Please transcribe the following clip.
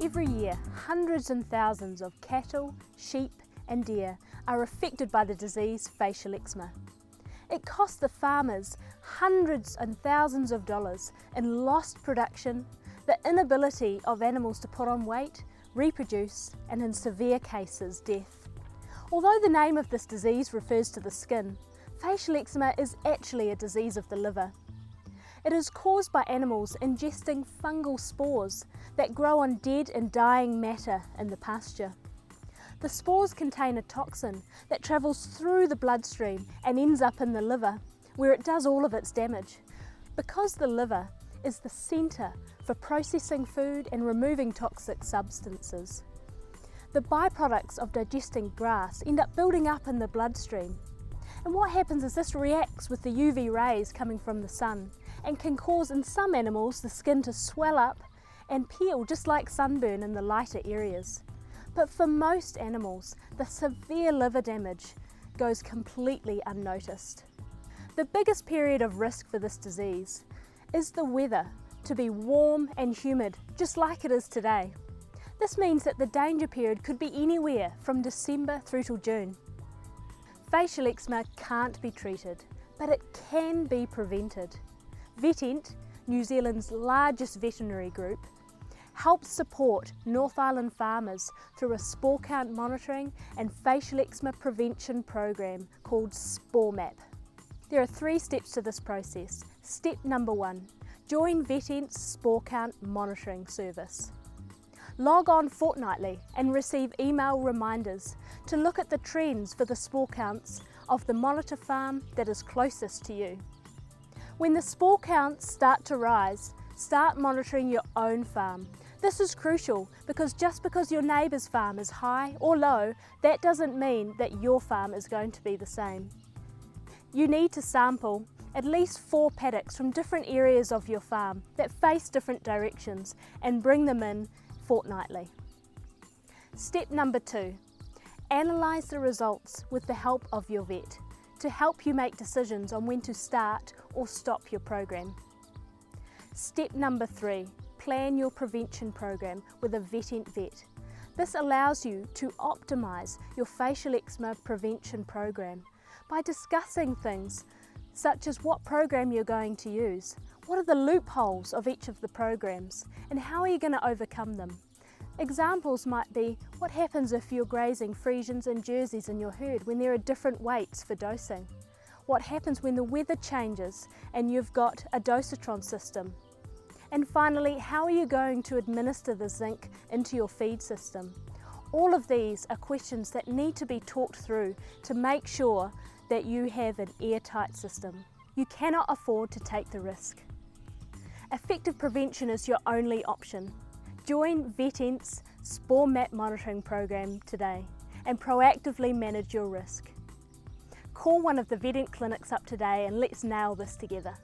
Every year, hundreds and thousands of cattle, sheep and deer are affected by the disease facial eczema. It costs the farmers hundreds and thousands of dollars in lost production, the inability of animals to put on weight, reproduce, and in severe cases, death. Although the name of this disease refers to the skin, facial eczema is actually a disease of the liver. It is caused by animals ingesting fungal spores that grow on dead and dying matter in the pasture. The spores contain a toxin that travels through the bloodstream and ends up in the liver, where it does all of its damage. Because the liver is the centre for processing food and removing toxic substances, the byproducts of digesting grass end up building up in the bloodstream. And what happens is this reacts with the UV rays coming from the sun and can cause in some animals the skin to swell up and peel just like sunburn in the lighter areas. But for most animals, the severe liver damage goes completely unnoticed. The biggest period of risk for this disease is the weather to be warm and humid, just like it is today. This means that the danger period could be anywhere from December through till June. Facial eczema can't be treated, but it can be prevented. VetEnt, New Zealand's largest veterinary group, helps support North Island farmers through a spore count monitoring and facial eczema prevention program called Spore Map. There are 3 steps to this process. Step number 1, join VetEnt's spore count monitoring service. Log on fortnightly and receive email reminders to look at the trends for the spore counts of the monitor farm that is closest to you. When the spore counts start to rise, start monitoring your own farm. This is crucial because just because your neighbour's farm is high or low, that doesn't mean that your farm is going to be the same. You need to sample at least 4 paddocks from different areas of your farm that face different directions and bring them in fortnightly. Step number 2, analyse the results with the help of your vet to help you make decisions on when to start or stop your program. Step number 3, plan your prevention program with a VetEnt vet. This allows you to optimise your facial eczema prevention program by discussing things such as what program you're going to use, what are the loopholes of each of the programs, and how are you going to overcome them. Examples might be what happens if you're grazing Friesians and Jerseys in your herd when there are different weights for dosing. What happens when the weather changes and you've got a dosatron system. And finally, how are you going to administer the zinc into your feed system? All of these are questions that need to be talked through to make sure that you have an airtight system. You cannot afford to take the risk. Effective prevention is your only option. Join VetEnt's Spore Map monitoring program today and proactively manage your risk. Call one of the VetEnt clinics up today and let's nail this together.